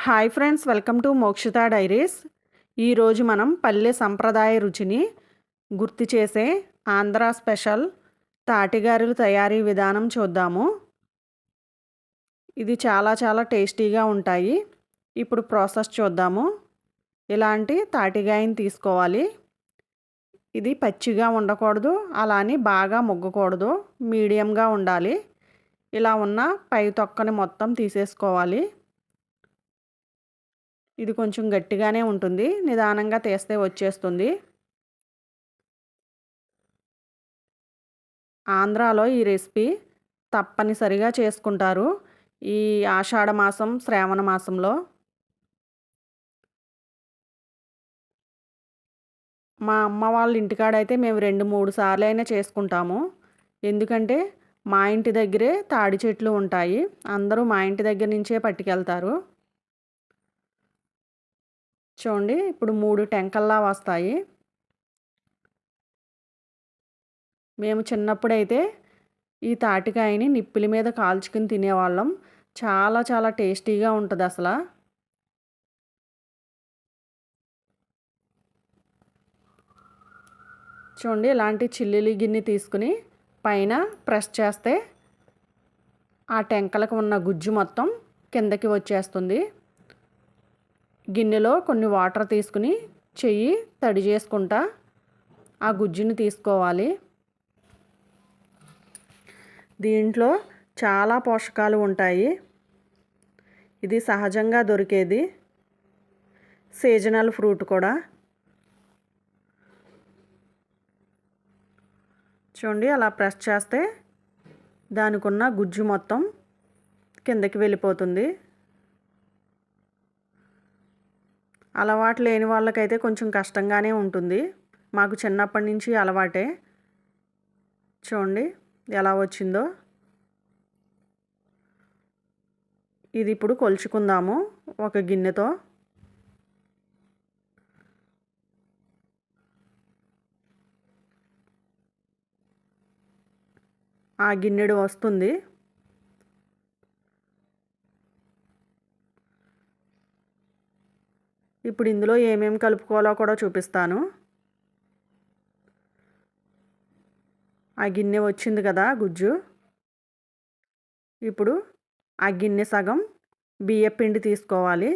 Hi friends, welcome to Mokshita diaries. ఈరోజు మనం పల్లె సంప్రదాయ రుచిని గుర్తు చేసే ఆంధ్ర స్పెషల్ తాటిగారెలు తయారీ విధానం చూద్దాము. ఇది చాలా టేస్టీగా ఉంటాయి. ఇప్పుడు ప్రాసెస్ చూద్దాము. ఇలాంటి తాటిగాయని తీసుకోవాలి. ఇది పచ్చిగా ఉండకూడదు, అలా అని బాగా ముగ్గకూడదు, మీడియంగా ఉండాలి. ఇలా ఉన్న పై తొక్కని మొత్తం తీసేసుకోవాలి. ఇది కొంచెం గట్టిగానే ఉంటుంది, నిదానంగా తీస్తే వచ్చేస్తుంది. ఆంధ్రాలో ఈ రెసిపీ తప్పనిసరిగా చేసుకుంటారు ఈ ఆషాఢ మాసం, శ్రావణ మాసంలో. మా అమ్మ వాళ్ళ ఇంటికాడైతే మేము 2-3 సార్లైనా చేసుకుంటాము. ఎందుకంటే మా ఇంటి దగ్గరే తాడి చెట్లు ఉంటాయి. అందరూ మా ఇంటి దగ్గర నుంచే పట్టుకెళ్తారు. చూడండి, ఇప్పుడు 3 టెంకల్లా వస్తాయి. మేము చిన్నప్పుడైతే ఈ తాటికాయని నిప్పుల మీద కాల్చుకుని తినేవాళ్ళం. చాలా టేస్టీగా ఉంటుంది అసలు. చూడండి, ఇలాంటి చిల్లులు గిన్నె తీసుకుని పైన ప్రెస్ చేస్తే ఆ టెంకలకు ఉన్న గుజ్జు మొత్తం కిందకి వచ్చేస్తుంది. గిన్నెలో కొన్ని వాటర్ తీసుకుని చెయ్యి తడి చేసుకుంటా ఆ గుజ్జుని తీసుకోవాలి. దీంట్లో చాలా పోషకాలు ఉంటాయి. ఇది సహజంగా దొరికేది, సీజనల్ ఫ్రూట్ కూడా. చూడండి, అలా ప్రెస్ చేస్తే దానికి ఉన్న గుజ్జు మొత్తం కిందకి వెళ్ళిపోతుంది. అలవాటు లేని వాళ్ళకైతే కొంచెం కష్టంగానే ఉంటుంది. మాకు చిన్నప్పటి నుంచి అలవాటే. చూడండి ఎలా వచ్చిందో. ఇది ఇప్పుడు కొలుచుకుందాము ఒక గిన్నెతో. ఆ గిన్నెడు వస్తుంది. ఇప్పుడు ఇందులో ఏమేమి కలుపుకోవాలో కూడా చూపిస్తాను. ఆ గిన్నె వచ్చింది కదా గుజ్జు. ఇప్పుడు ఆ గిన్నె సగం బియ్యపిండి తీసుకోవాలి.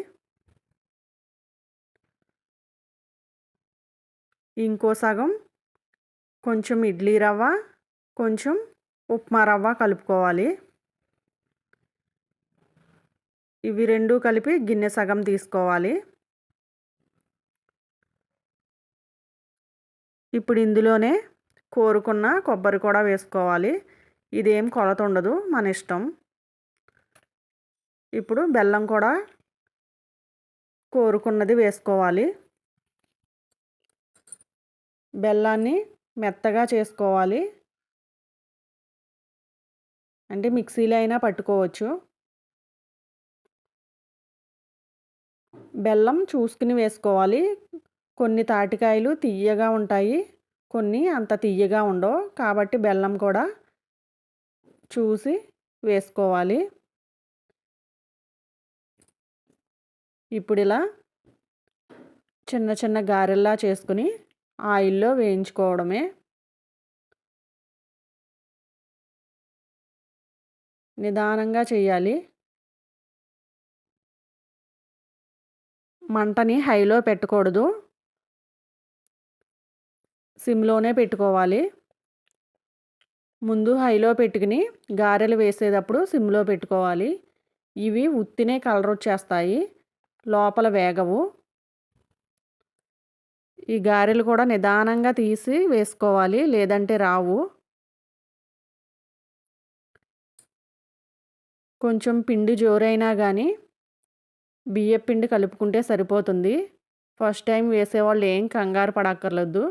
ఇంకో సగం కొంచెం ఇడ్లీ రవ్వ, కొంచెం ఉప్మా రవ్వ కలుపుకోవాలి. ఇవి రెండు కలిపి గిన్నె సగం తీసుకోవాలి. ఇప్పుడు ఇందులోనే కోరుకున్న కొబ్బరి కూడా వేసుకోవాలి. ఇదేం కొలత ఉండదు, మన ఇష్టం. ఇప్పుడు బెల్లం కూడా కోరుకున్నది వేసుకోవాలి. బెల్లాన్ని మెత్తగా చేసుకోవాలి, అంటే మిక్సీలో అయినా పట్టుకోవచ్చు. బెల్లం చూసుకుని వేసుకోవాలి. కొన్ని తాటికాయలు తియ్యగా ఉంటాయి, కొన్ని అంత తియ్యగా ఉండవు. కాబట్టి బెల్లం కూడా చూసి వేసుకోవాలి. ఇప్పుడు ఇలా చిన్న గారెల్లా చేసుకుని ఆయిల్లో వేయించుకోవడమే. నిదానంగా చేయాలి. మంటని హైలో పెట్టకూడదు, సిమ్లోనే పెట్టుకోవాలి. ముందు హైలో పెట్టుకుని గారెలు వేసేటప్పుడు సిమ్లో పెట్టుకోవాలి. ఇవి ఉత్తినే కలర్ వచ్చేస్తాయి, లోపల వేగవు. ఈ గారెలు కూడా నిదానంగా తీసి వేసుకోవాలి, లేదంటే రావు. కొంచెం పిండి జోరైనా కానీ బియ్యపిండి కలుపుకుంటే సరిపోతుంది. ఫస్ట్ టైం వేసేవాళ్ళు ఏం కంగారు పడక్కర్లేదు,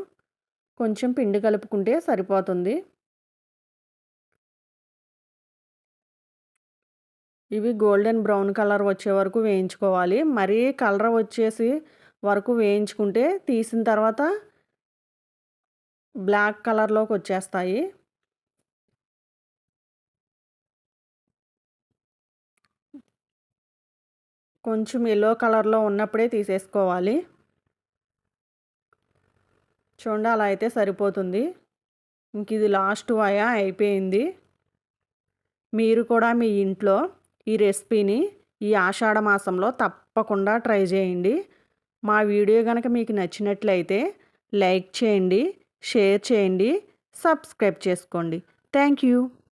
కొంచెం పిండి కలుపుకుంటే సరిపోతుంది. ఇవి గోల్డెన్ బ్రౌన్ కలర్ వచ్చే వరకు వేయించుకోవాలి. మరీ కలర్ వచ్చేసి వరకు వేయించుకుంటే తీసిన తర్వాత బ్లాక్ కలర్లోకి వచ్చేస్తాయి. కొంచెం యెల్లో కలర్లో ఉన్నప్పుడే తీసేసుకోవాలి. చూడండి అలా అయితే సరిపోతుంది. ఇంక ఇది లాస్ట్ వయ అయిపోయింది. మీరు కూడా మీ ఇంట్లో ఈ రెసిపీని ఈ ఆషాఢ మాసంలో తప్పకుండా ట్రై చేయండి. మా వీడియో గనక మీకు నచ్చినట్లయితే లైక్ చేయండి, షేర్ చేయండి, సబ్స్క్రైబ్ చేసుకోండి. Thank you.